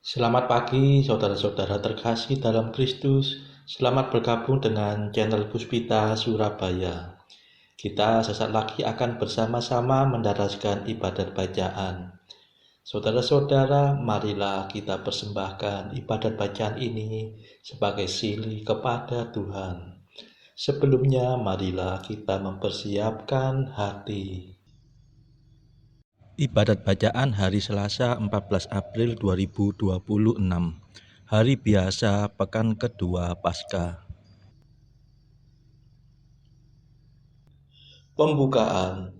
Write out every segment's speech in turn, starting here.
Selamat pagi, saudara-saudara terkasih dalam Kristus. Selamat bergabung dengan channel Puspita Surabaya. Kita sesaat lagi akan bersama-sama mendaraskan ibadat bacaan. Saudara-saudara, marilah kita persembahkan ibadat bacaan ini sebagai sili kepada Tuhan. Sebelumnya, marilah kita mempersiapkan hati. Ibadat bacaan hari Selasa 14 April 2026, hari biasa pekan kedua Paskah. Pembukaan.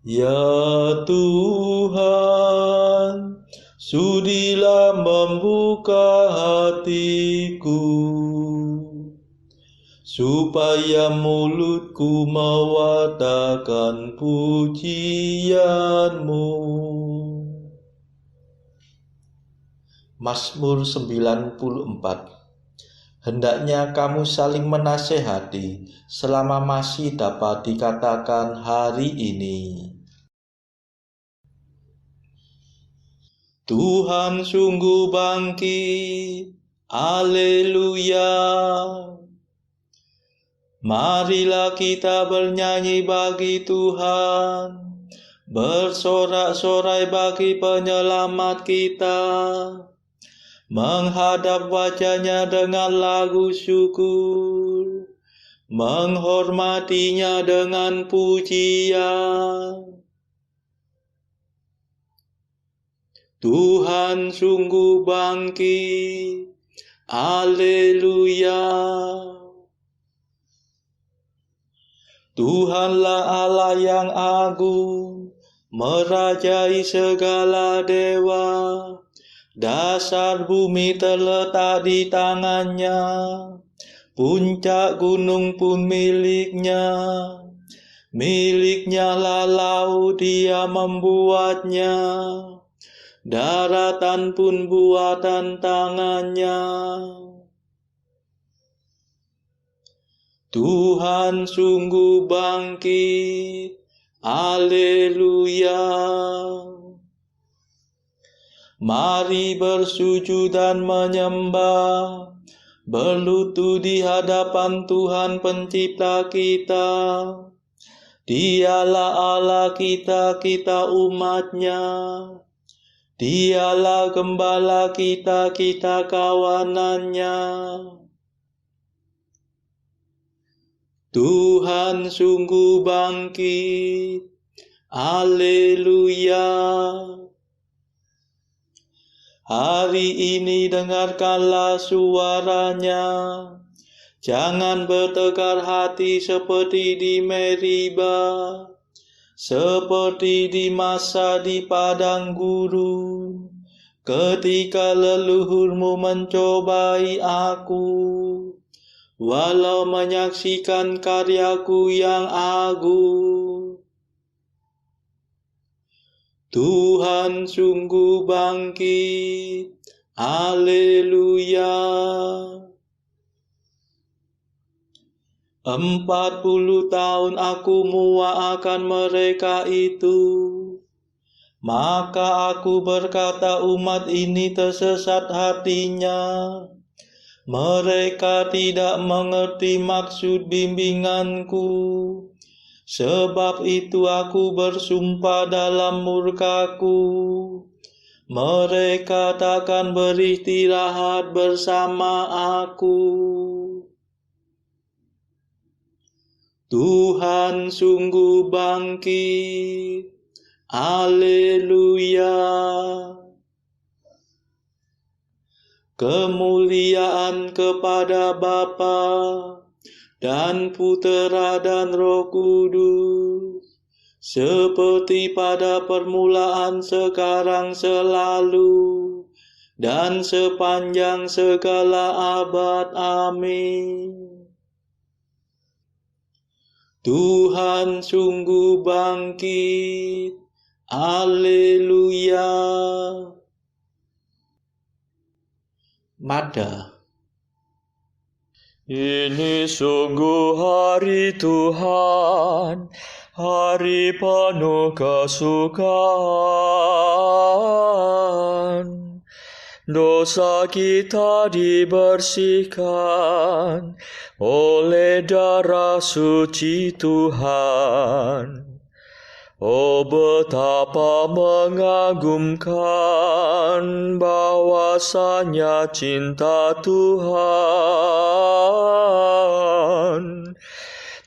Ya Tuhan, sudilah membuka hatiku, supaya mulutku mewartakan pujian-Mu. Mazmur 94. Hendaknya kamu saling menasehati selama masih dapat dikatakan hari ini. Tuhan sungguh bangkit, haleluya. Marilah kita bernyanyi bagi Tuhan, bersorak-sorai bagi penyelamat kita, menghadap wajah-Nya dengan lagu syukur, menghormatinya dengan pujian. Tuhan sungguh bangkit, haleluya. Tuhanlah Allah yang agung, merajai segala dewa. Dasar bumi terletak di tangan-Nya, puncak gunung pun milik-Nya. Milik-Nya lah laut, Dia membuatnya, daratan pun buatan tangan-Nya. Tuhan sungguh bangkit, haleluya. Mari bersujud dan menyembah, berlutut di hadapan Tuhan pencipta kita. Dialah Allah kita, kita umat-Nya. Dialah gembala kita, kita kawanan-Nya. Tuhan sungguh bangkit, haleluya. Hari ini dengarkanlah suara-Nya. Jangan bertegar hati seperti di Meriba, seperti di masa di padang gurun, ketika leluhurmu mencobai aku, walau menyaksikan karyaku yang agung. Tuhan sungguh bangkit, haleluya. 40 tahun aku muak akan mereka itu. Maka aku berkata, umat ini tersesat hatinya. Mereka tidak mengerti maksud bimbinganku. Sebab itu aku bersumpah dalam murkaku, mereka takkan beristirahat bersama aku. Tuhan sungguh bangkit, haleluya. Kemuliaan kepada Bapa dan Putera dan Roh Kudus, seperti pada permulaan, sekarang, selalu, dan sepanjang segala abad. Amin. Tuhan sungguh bangkit, haleluya. Mada. Ini sungguh hari Tuhan, hari penuh kesukaan. Dosa kita dibersihkan oleh darah suci Tuhan. Oh, betapa mengagumkan bahwasanya cinta Tuhan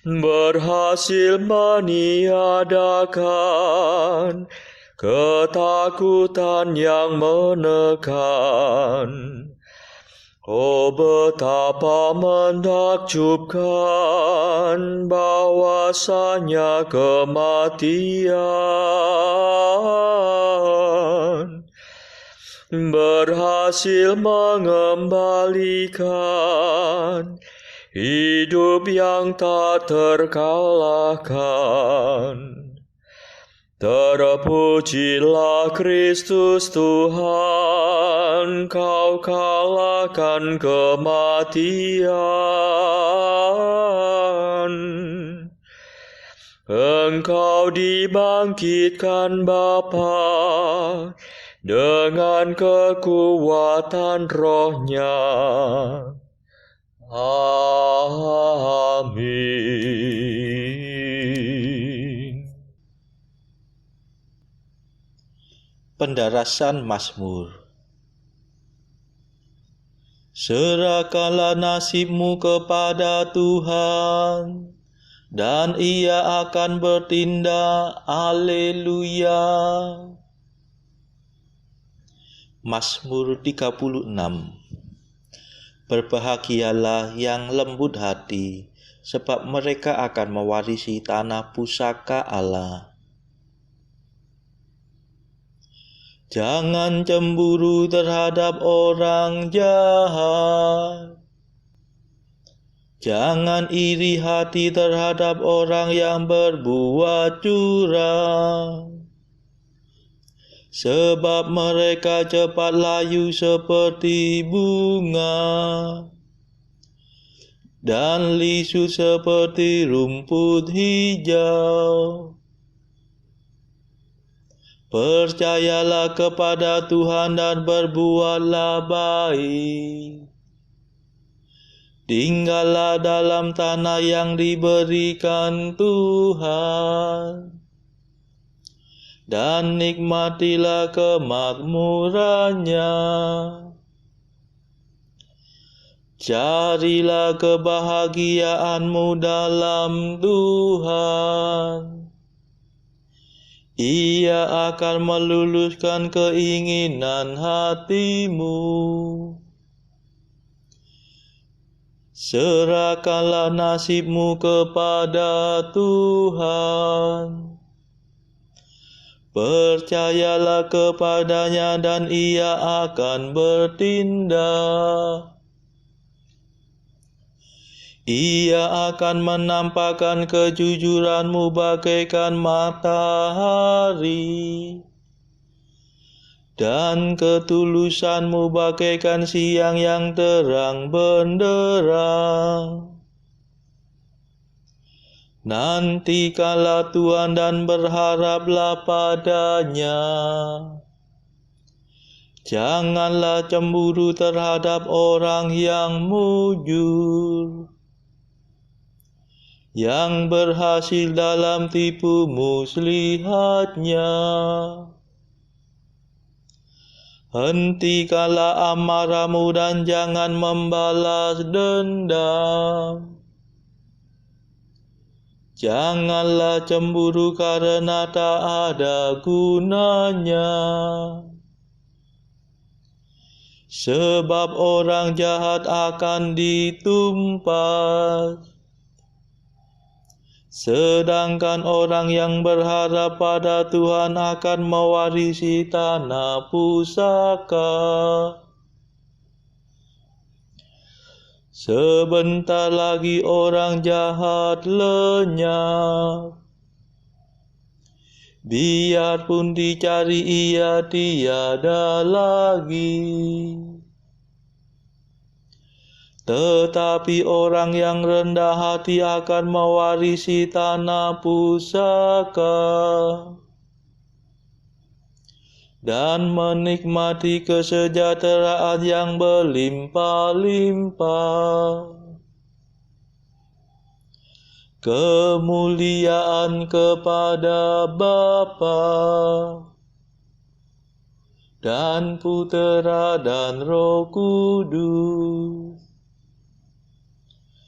berhasil meniadakan ketakutan yang menekan. Oh, betapa menakjubkan bahwasanya kematian berhasil mengembalikan hidup yang tak terkalahkan. Terpujilah Kristus Tuhan, Kau kalahkan kematian. Engkau dibangkitkan Bapa dengan kekuatan Roh-Nya. Amin. Pendarasan Mazmur. Serahkanlah nasibmu kepada Tuhan, dan Ia akan bertindak. Haleluya. Mazmur 36. Berbahagialah yang lembut hati, sebab mereka akan mewarisi tanah pusaka Allah. Jangan cemburu terhadap orang jahat. Jangan iri hati terhadap orang yang berbuat curang. Sebab mereka cepat layu seperti bunga, dan lisu seperti rumput hijau. Percayalah kepada Tuhan dan berbuatlah baik. Tinggallah dalam tanah yang diberikan Tuhan, dan nikmatilah kemakmurannya. Carilah kebahagiaanmu dalam Tuhan. Ia akan meluluskan keinginan hatimu. Serahkanlah nasibmu kepada Tuhan. Percayalah kepadanya dan Ia akan bertindak. Ia akan menampakkan kejujuranmu bagaikan matahari, dan ketulusanmu bagaikan siang yang terang benderang. Nantikanlah Tuhan dan berharaplah padanya. Janganlah cemburu terhadap orang yang mujur, yang berhasil dalam tipu muslihatnya. Hentikanlah amarahmu dan jangan membalas dendam. Janganlah cemburu karena tak ada gunanya. Sebab orang jahat akan ditumpas, sedangkan orang yang berharap pada Tuhan akan mewarisi tanah pusaka. Sebentar lagi orang jahat lenyap, biarpun dicari ia tiada lagi. Tetapi orang yang rendah hati akan mewarisi tanah pusaka dan menikmati kesejahteraan yang berlimpah-limpah. Kemuliaan kepada Bapa dan Putera dan Roh Kudus,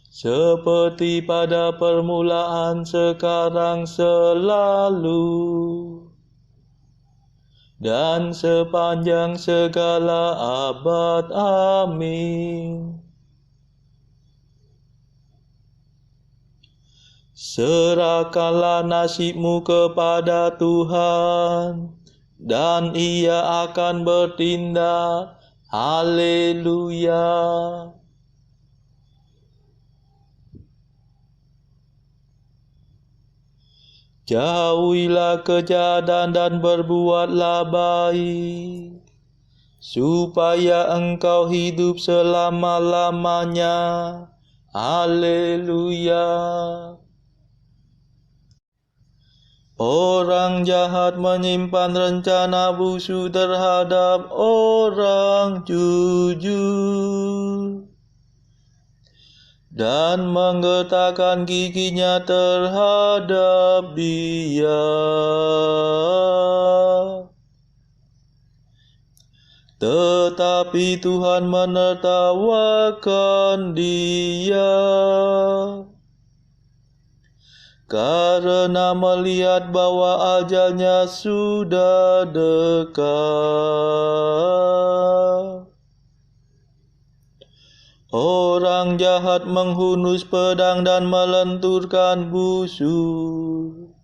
seperti pada permulaan, sekarang, selalu, dan sepanjang segala abad. Amin. Serahkanlah nasibmu kepada Tuhan, dan Ia akan bertindak. Haleluya. Jauhilah kejahatan dan berbuatlah baik, supaya engkau hidup selama-lamanya. Haleluya. Orang jahat menyimpan rencana busuk terhadap orang jujur, dan menggetarkan giginya terhadap dia. Tetapi Tuhan menertawakan dia, karena melihat bahwa ajalnya sudah dekat. Orang jahat menghunus pedang dan melenturkan busur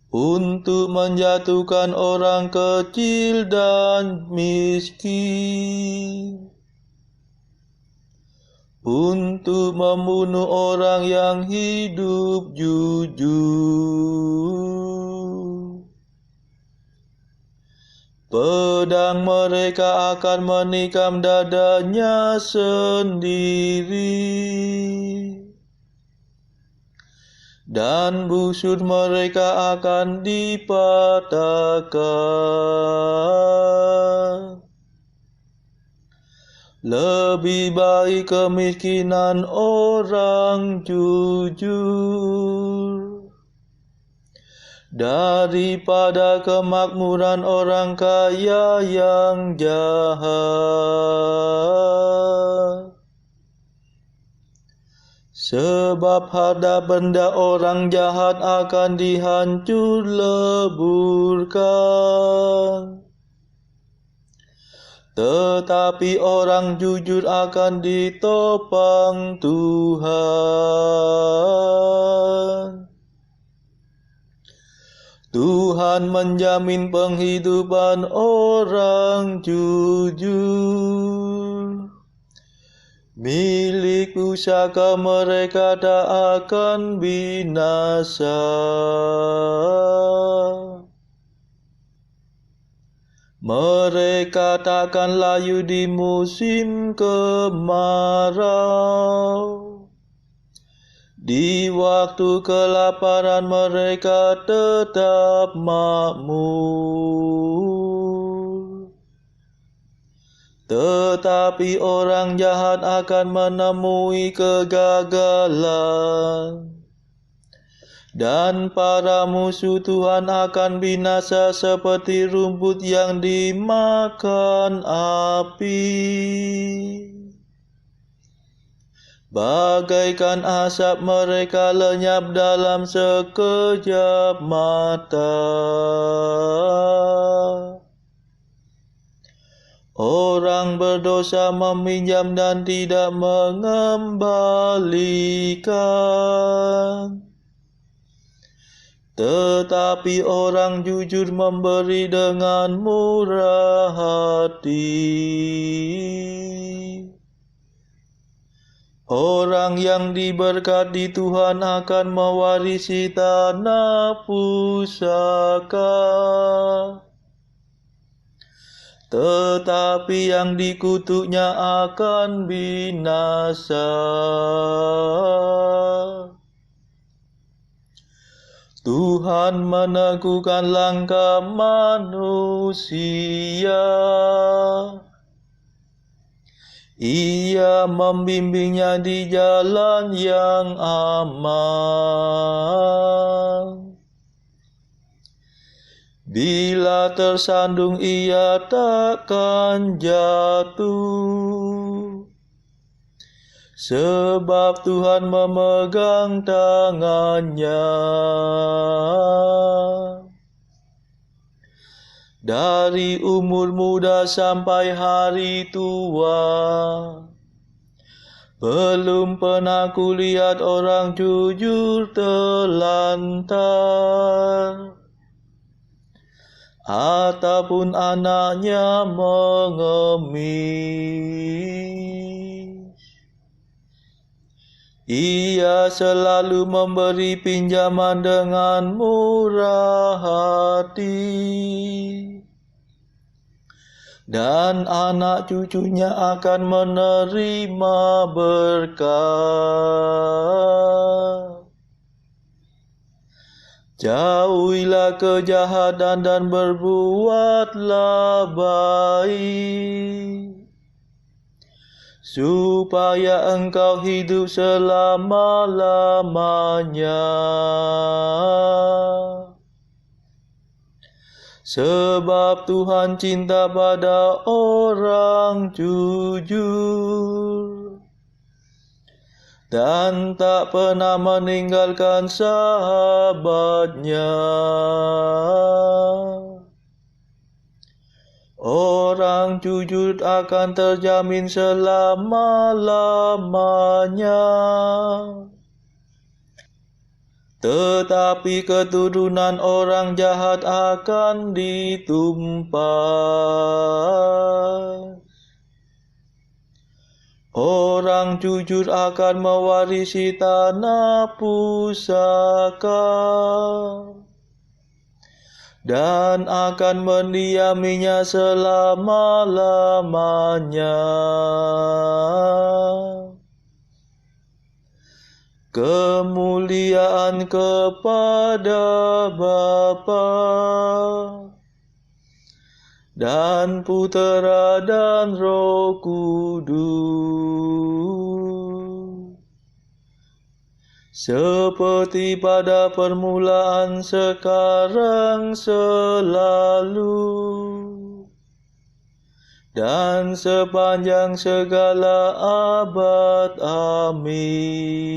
untuk menjatuhkan orang kecil dan miskin, untuk membunuh orang yang hidup jujur. Pedang mereka akan menikam dadanya sendiri, dan busur mereka akan dipatahkan. Lebih baik kemiskinan orang jujur daripada kemakmuran orang kaya yang jahat. Sebab harta benda orang jahat akan dihancur leburkan, tetapi orang jujur akan ditopang Tuhan. Tuhan menjamin penghidupan orang jujur. Milik pusaka mereka tak akan binasa. Mereka takkan layu di musim kemarau. Di waktu kelaparan mereka tetap makmur. Tetapi orang jahat akan menemui kegagalan, dan para musuh Tuhan akan binasa seperti rumput yang dimakan api. Bagaikan asap mereka lenyap dalam sekejap mata. Orang berdosa meminjam dan tidak mengembalikan, tetapi orang jujur memberi dengan murah hati. Orang yang diberkati Tuhan akan mewarisi tanah pusaka, tetapi yang dikutuknya akan binasa. Tuhan meneguhkan langkah manusia. Ia membimbingnya di jalan yang aman. Bila tersandung ia takkan jatuh, sebab Tuhan memegang tangannya. Dari umur muda sampai hari tua, belum pernah kulihat orang jujur telantar, ataupun anaknya mengemis. Ia selalu memberi pinjaman dengan murah hati, dan anak cucunya akan menerima berkat. Jauhilah kejahatan dan berbuatlah baik, supaya engkau hidup selama-lamanya. Sebab Tuhan cinta pada orang jujur, dan tak pernah meninggalkan sahabatnya. Orang jujur akan terjamin selama-lamanya, tetapi keturunan orang jahat akan ditumpas. Orang jujur akan mewarisi tanah pusaka, dan akan mendiaminya selama-lamanya. Kemuliaan kepada Bapa dan Putera dan Roh Kudus, seperti pada permulaan, sekarang, selalu, dan sepanjang segala abad. Amin.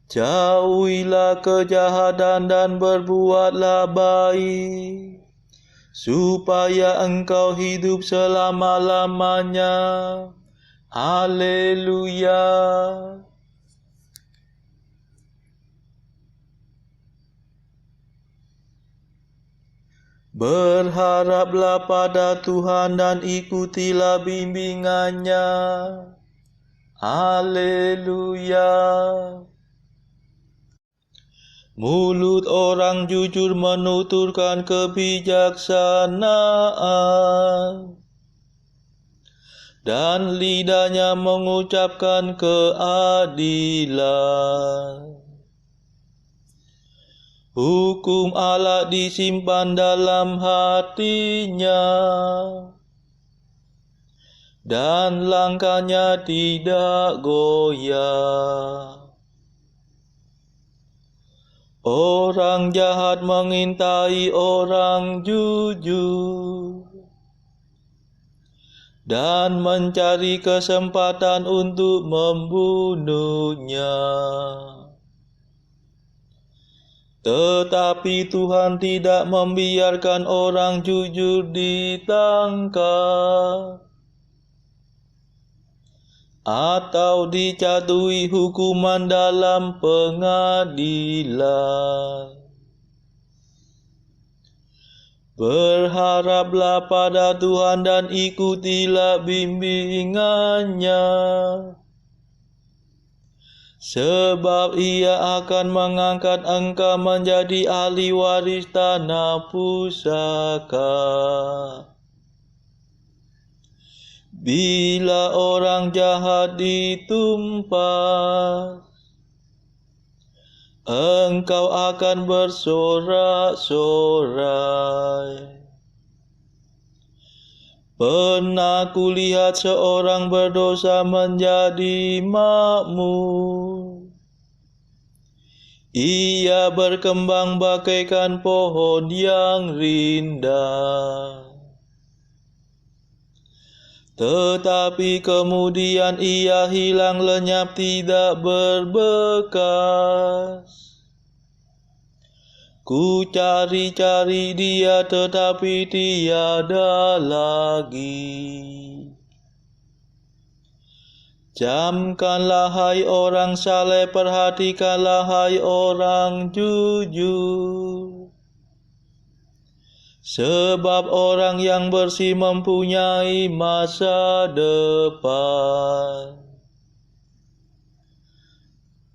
Jauhilah kejahatan dan berbuatlah baik, supaya engkau hidup selama-lamanya. Haleluya. Berharaplah pada Tuhan dan ikutilah bimbingannya. Haleluya. Mulut orang jujur menuturkan kebijaksanaan, dan lidahnya mengucapkan keadilan. Hukum Allah disimpan dalam hatinya, dan langkahnya tidak goyah. Orang jahat mengintai orang jujur, dan mencari kesempatan untuk membunuhnya. Tetapi Tuhan tidak membiarkan orang jujur ditangkap atau dijatuhi hukuman dalam pengadilan. Berharaplah pada Tuhan dan ikutilah bimbingannya. sebab ia akan mengangkat engkau menjadi ahli waris tanah pusaka. Bila orang jahat ditumpas, engkau akan bersorak-sorai. Pernah kulihat seorang berdosa menjadi makmur. Ia berkembang bagaikan pohon yang rindang. Tetapi kemudian ia hilang lenyap, tidak berbekas. Ku cari-cari dia tetapi tiada lagi. Camkanlah hai orang saleh, perhatikanlah hai orang jujur. Sebab orang yang bersih mempunyai masa depan.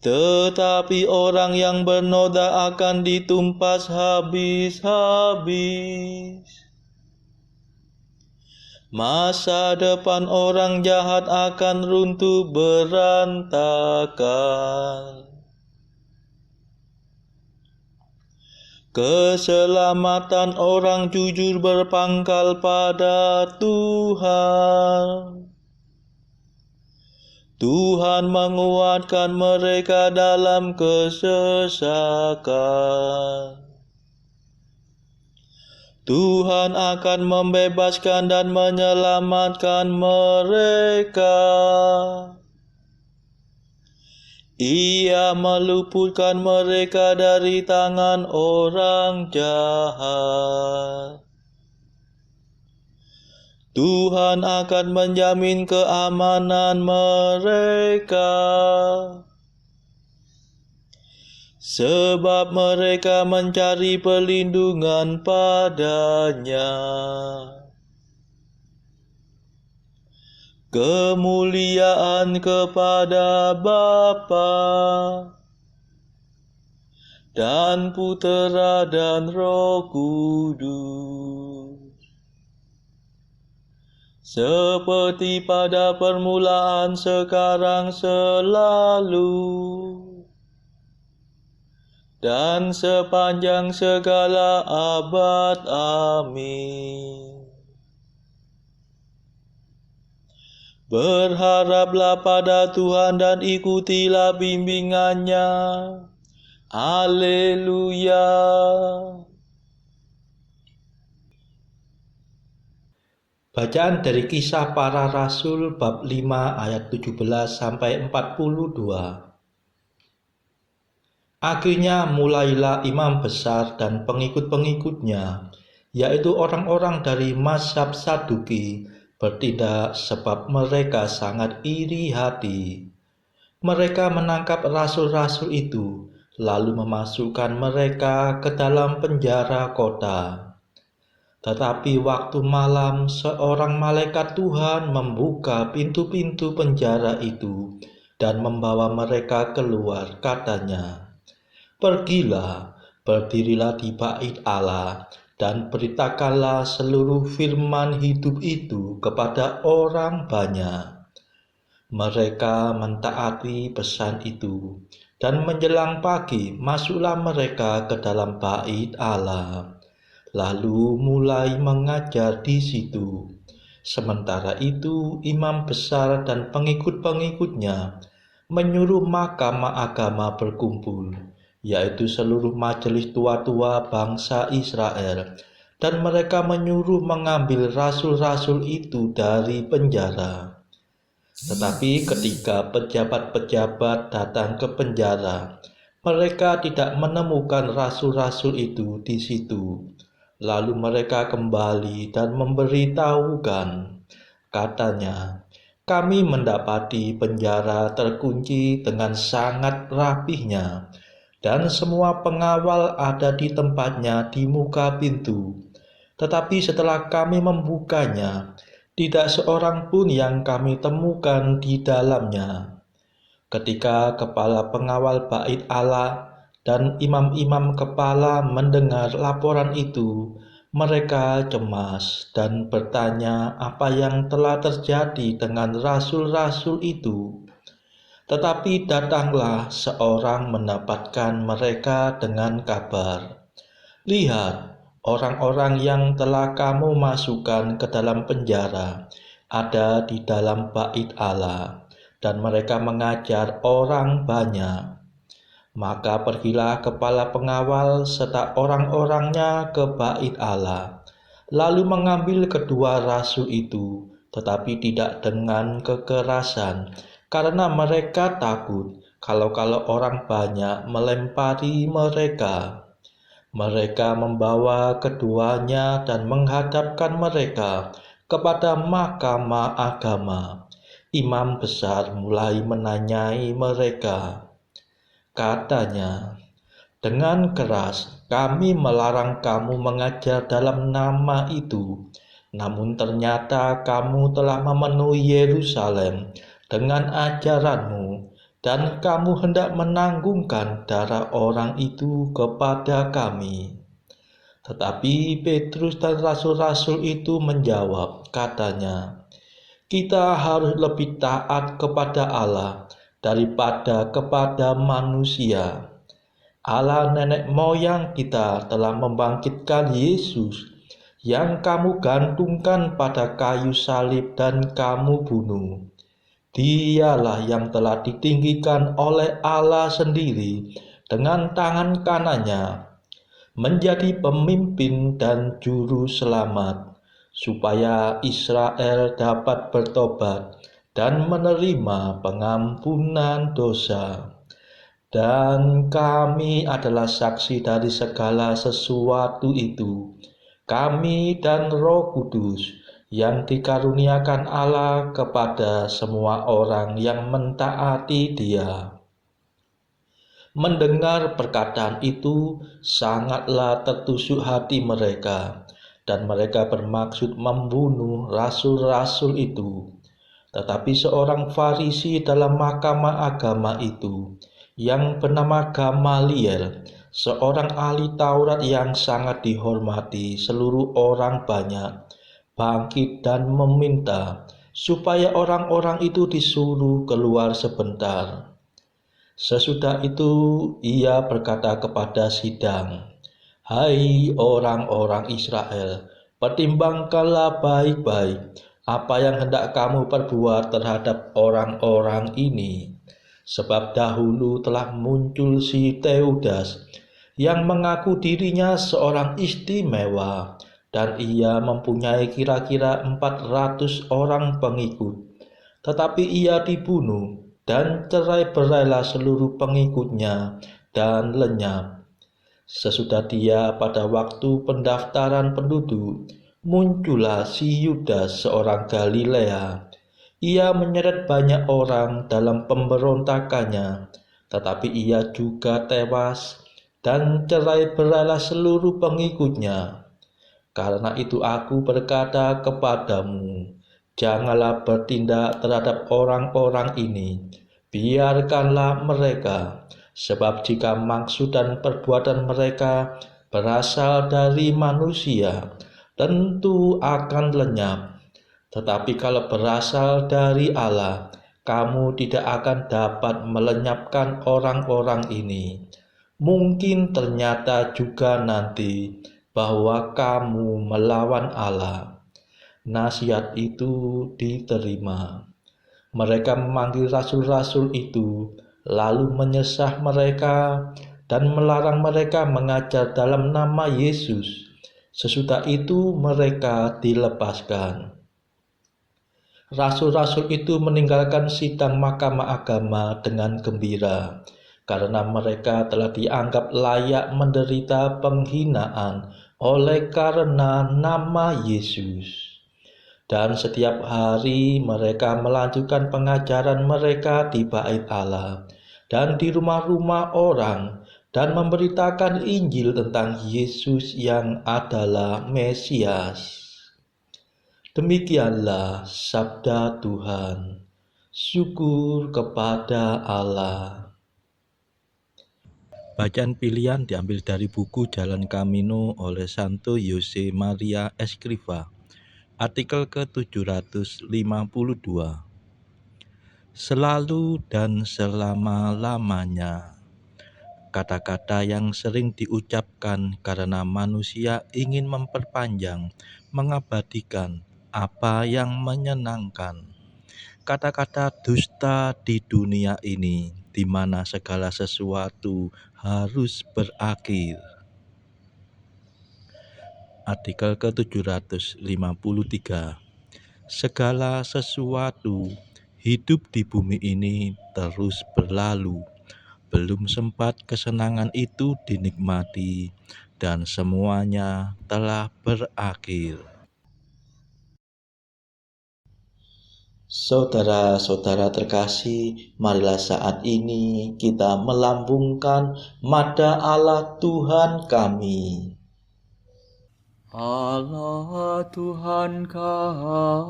Tetapi orang yang bernoda akan ditumpas habis-habis. Masa depan orang jahat akan runtuh berantakan. Keselamatan orang jujur berpangkal pada Tuhan. Tuhan menguatkan mereka dalam kesesakan. Tuhan akan membebaskan dan menyelamatkan mereka. Ia meluputkan mereka dari tangan orang jahat. Tuhan akan menjamin keamanan mereka, sebab mereka mencari perlindungan padanya. Kemuliaan kepada Bapa dan Putera dan Roh Kudus, seperti pada permulaan, sekarang, selalu, dan sepanjang segala abad. Amin. Berharaplah pada Tuhan dan ikutilah bimbingannya. Haleluya. Bacaan dari Kisah Para Rasul bab 5 ayat 17 sampai 42. Akhirnya mulailah imam besar dan pengikut-pengikutnya, yaitu orang-orang dari mazhab Saduki, bertindak sebab mereka sangat iri hati. Mereka menangkap rasul-rasul itu, lalu memasukkan mereka ke dalam penjara kota. Tetapi waktu malam, seorang malaikat Tuhan membuka pintu-pintu penjara itu dan membawa mereka keluar. Katanya, "Pergilah, berdirilah di bait Allah, dan beritakanlah seluruh firman hidup itu kepada orang banyak." Mereka mentaati pesan itu, dan menjelang pagi masuklah mereka ke dalam bait Allah, lalu mulai mengajar di situ. Sementara itu, imam besar dan pengikut-pengikutnya menyuruh mahkamah agama berkumpul, yaitu seluruh majelis tua-tua bangsa Israel, dan mereka menyuruh mengambil rasul-rasul itu dari penjara. Tetapi ketika pejabat-pejabat datang ke penjara, mereka tidak menemukan rasul-rasul itu di situ. Lalu mereka kembali dan memberitahukan, katanya, "Kami mendapati penjara terkunci dengan sangat rapihnya, dan semua pengawal ada di tempatnya di muka pintu. Tetapi setelah kami membukanya, tidak seorang pun yang kami temukan di dalamnya." Ketika kepala pengawal bait Allah dan imam-imam kepala mendengar laporan itu, mereka cemas dan bertanya apa yang telah terjadi dengan rasul-rasul itu. Tetapi datanglah seorang mendapatkan mereka dengan kabar, "Lihat, orang-orang yang telah kamu masukkan ke dalam penjara ada di dalam bait Allah, dan mereka mengajar orang banyak." Maka pergilah kepala pengawal serta orang-orangnya ke bait Allah, lalu mengambil kedua rasul itu, tetapi tidak dengan kekerasan, karena mereka takut kalau orang banyak melempari mereka. Mereka membawa keduanya dan menghadapkan mereka kepada mahkamah agama. Imam besar mulai menanyai mereka. Katanya, "Dengan keras kami melarang kamu mengajar dalam nama itu, namun ternyata kamu telah memenuhi Yerusalem dengan ajaranmu, dan kamu hendak menanggungkan darah orang itu kepada kami." Tetapi Petrus dan rasul-rasul itu menjawab, katanya, "Kita harus lebih taat kepada Allah daripada kepada manusia. Allah nenek moyang kita telah membangkitkan Yesus yang kamu gantungkan pada kayu salib dan kamu bunuh. Dialah yang telah ditinggikan oleh Allah sendiri dengan tangan kanannya menjadi pemimpin dan juru selamat, supaya Israel dapat bertobat dan menerima pengampunan dosa. Dan kami adalah saksi dari segala sesuatu itu, kami dan Roh Kudus yang dikaruniakan Allah kepada semua orang yang mentaati Dia." Mendengar perkataan itu, sangatlah tertusuk hati mereka, dan mereka bermaksud membunuh rasul-rasul itu. Tetapi seorang Farisi dalam mahkamah agama itu, yang bernama Gamaliel, seorang ahli Taurat yang sangat dihormati seluruh orang banyak, bangkit dan meminta supaya orang-orang itu disuruh keluar sebentar. Sesudah itu ia berkata kepada sidang, "Hai orang-orang Israel, pertimbangkanlah baik-baik apa yang hendak kamu perbuat terhadap orang-orang ini. Sebab dahulu telah muncul si Teudas yang mengaku dirinya seorang istimewa, dan ia mempunyai kira-kira 400 orang pengikut. Tetapi ia dibunuh, dan cerai-berailah seluruh pengikutnya dan lenyap. Sesudah dia pada waktu pendaftaran penduduk, muncullah si Yudas seorang Galilea. Ia menyeret banyak orang dalam pemberontakannya, tetapi ia juga tewas, dan cerai-berailah seluruh pengikutnya. Karena itu aku berkata kepadamu, janganlah bertindak terhadap orang-orang ini, biarkanlah mereka, sebab jika maksud dan perbuatan mereka berasal dari manusia, tentu akan lenyap. Tetapi kalau berasal dari Allah, kamu tidak akan dapat melenyapkan orang-orang ini. Mungkin ternyata juga nanti bahwa kamu melawan Allah." Nasihat itu diterima. Mereka memanggil rasul-rasul itu, lalu menyesah mereka dan melarang mereka mengajar dalam nama Yesus. Sesudah itu mereka dilepaskan. Rasul-rasul itu meninggalkan sidang mahkamah agama dengan gembira, karena mereka telah dianggap layak menderita penghinaan oleh karena nama Yesus. Dan setiap hari mereka melanjutkan pengajaran mereka di bait Allah dan di rumah-rumah orang, dan memberitakan Injil tentang Yesus yang adalah Mesias. Demikianlah sabda Tuhan. Syukur kepada Allah. Bacaan pilihan diambil dari buku Jalan Camino oleh Santo Jose Maria Escrivá. Artikel ke-752. Selalu dan selama-lamanya. Kata-kata yang sering diucapkan karena manusia ingin memperpanjang, mengabadikan apa yang menyenangkan. Kata-kata dusta di dunia ini, di mana segala sesuatu harus berakhir. Artikel ke-753. Segala sesuatu hidup di bumi ini terus berlalu. Belum sempat kesenangan itu dinikmati, dan semuanya telah berakhir. Saudara-saudara terkasih, marilah saat ini kita melambungkan nada Allah Tuhan kami. Allah Tuhan kami,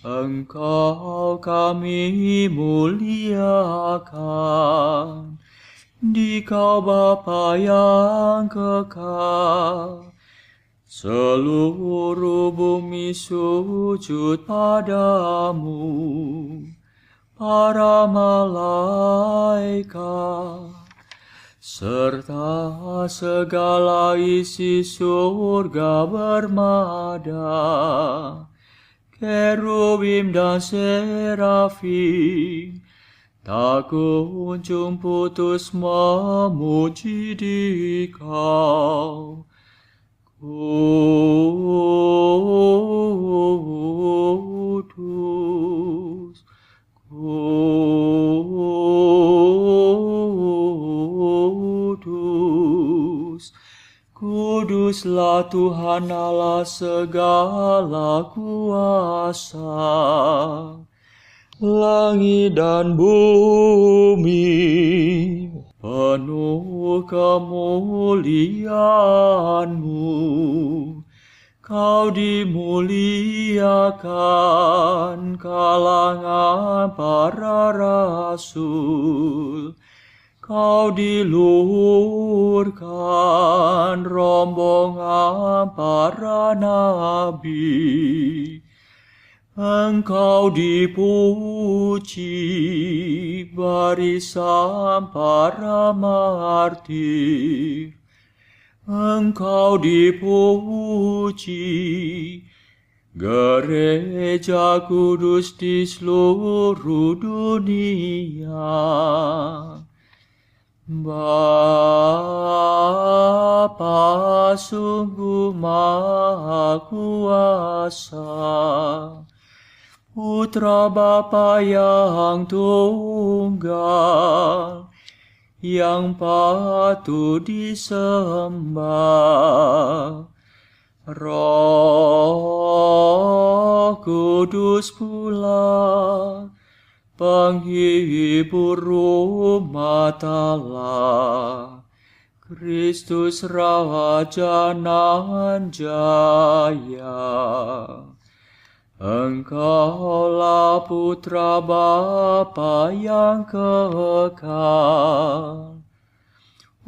Engkau kami muliakan, Dikau Bapa yang kekal. Seluruh bumi sujud padamu, para malaikat, serta segala isi surga bermada, kerubim dan serafim, tak kunjung putus memuji Dikau. Kudus, kudus, kuduslah Tuhan Allah segala kuasa. Langit dan bumi penuh kemuliaan-Mu. Kau dimuliakan kalangan para rasul. Kau diluhurkan rombongan para nabi. Engkau dipuji barisan para martir. Engkau dipuji gereja kudus di seluruh dunia. Bapa sungguh Maha Kuasa, Putra Bapa yang tunggal, yang patut disembah. Roh Kudus pula, penghibur umat Allah, Kristus Raja nan jaya. Engkaulah Putra Bapa yang kekal.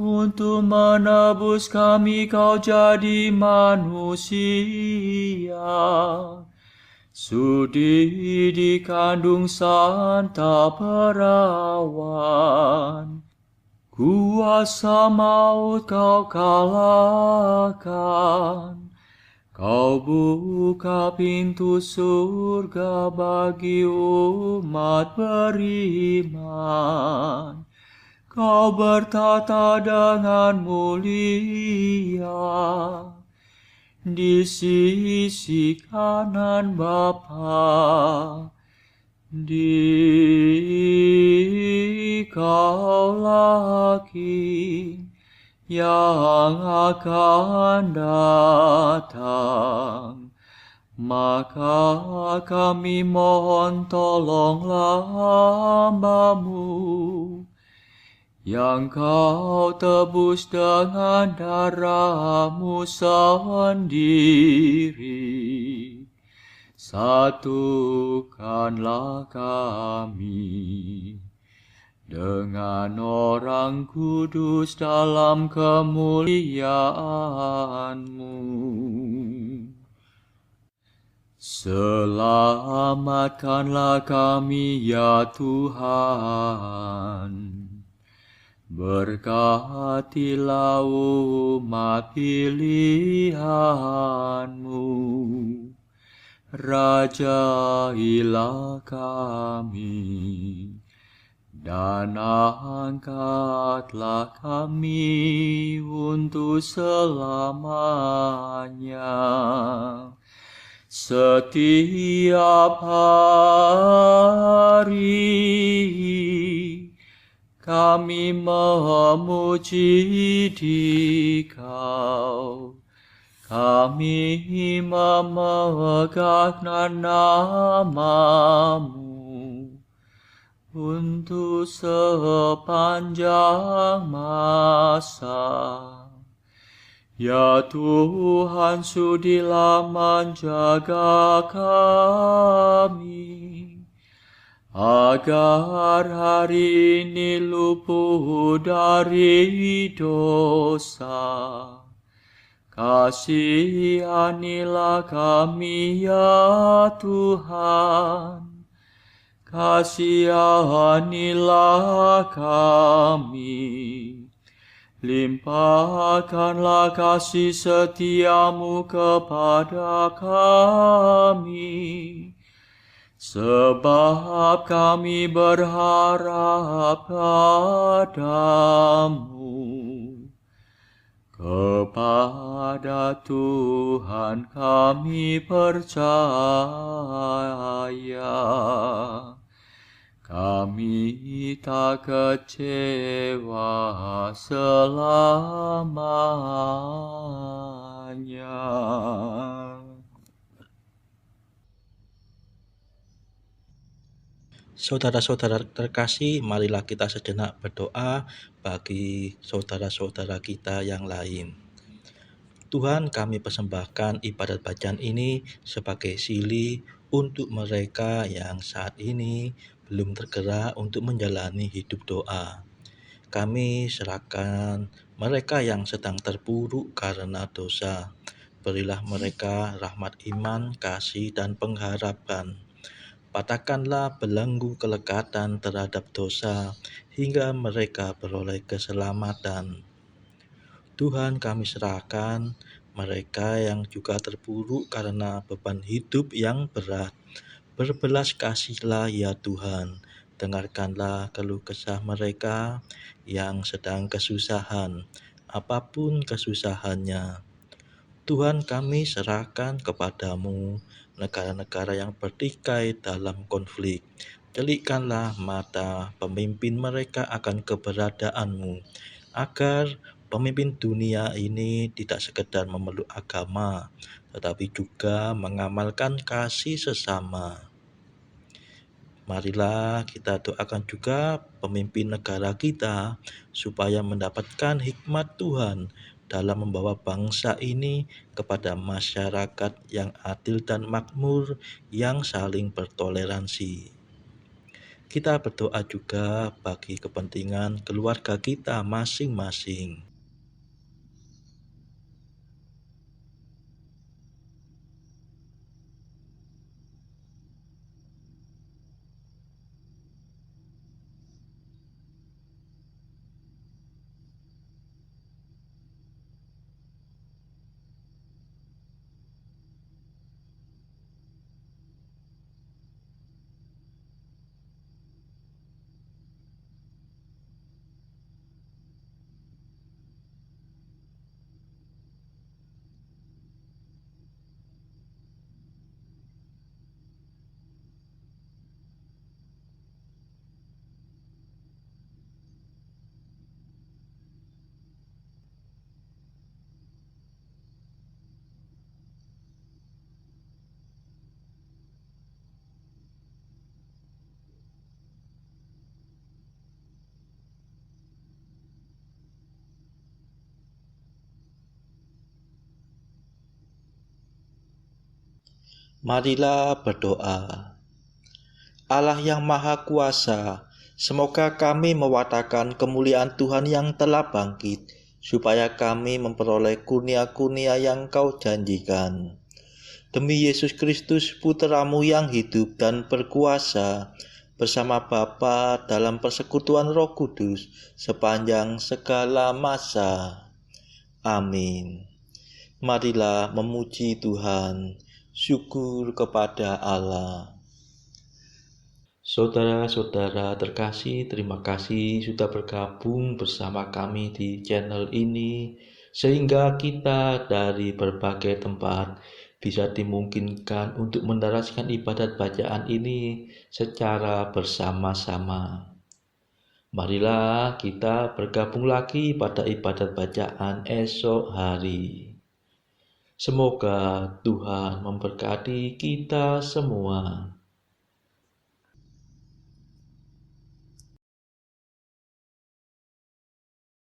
Untuk menebus kami Kau jadi manusia. Sudi dikandung Santa Perawan. Kuasa maut Kau kalahkan. Kau buka pintu surga bagi umat beriman. Kau bertata dengan mulia di sisi kanan Bapa. Dikaulah King yang akan datang. Maka kami mohon tolonglah hamba-Mu yang kau tebus dengan darah-Mu sendiri. Satukanlah kami dengan orang kudus dalam kemuliaan-Mu. Selamatkanlah kami ya Tuhan. Berkatilah umat pilihan-Mu. Rajailah kami, dan angkatlah kami untuk selamanya. Setiap hari kami memuji Dikau, kami memegang nama-Mu untuk sepanjang masa. Ya Tuhan, sudilah menjaga kami, agar hari ini luput dari dosa. Kasihanilah kami ya Tuhan, kasihanilah kami. Limpahkanlah kasih setia-Mu kepada kami, sebab kami berharap padamu. Kepada Tuhan kami percaya, kami tak kecewa selamanya. Saudara-saudara terkasih, marilah kita sejenak berdoa bagi saudara-saudara kita yang lain. Tuhan, kami persembahkan ibadat bacaan ini sebagai sili untuk mereka yang saat ini belum tergerak untuk menjalani hidup doa. Kami serahkan mereka yang sedang terpuruk karena dosa. Berilah mereka rahmat iman, kasih, dan pengharapan. Patahkanlah belenggu kelekatan terhadap dosa hingga mereka beroleh keselamatan. Tuhan, kami serahkan mereka yang juga terpuruk karena beban hidup yang berat. Berbelas kasihlah ya Tuhan. Dengarkanlah keluh kesah mereka yang sedang kesusahan, apapun kesusahannya. Tuhan, kami serahkan kepadamu negara-negara yang bertikai dalam konflik. Celikkanlah mata pemimpin mereka akan keberadaanmu, agar pemimpin dunia ini tidak sekedar memeluk agama, tetapi juga mengamalkan kasih sesama. Marilah kita doakan juga pemimpin negara kita supaya mendapatkan hikmat Tuhan dalam membawa bangsa ini kepada masyarakat yang adil dan makmur yang saling bertoleransi. Kita berdoa juga bagi kepentingan keluarga kita masing-masing. Marilah berdoa. Allah yang Maha Kuasa, semoga kami mewartakan kemuliaan Tuhan yang telah bangkit, supaya kami memperoleh kurnia-kurnia yang Kau janjikan. Demi Yesus Kristus, Putra-Mu yang hidup dan berkuasa, bersama Bapa dalam persekutuan Roh Kudus, sepanjang segala masa. Amin. Marilah memuji Tuhan. Syukur kepada Allah. Saudara-saudara terkasih, terima kasih sudah bergabung bersama kami di channel ini, sehingga kita dari berbagai tempat bisa dimungkinkan untuk mendaraskan ibadat bacaan ini secara bersama-sama. Marilah kita bergabung lagi pada ibadat bacaan esok hari. Semoga Tuhan memberkati kita semua.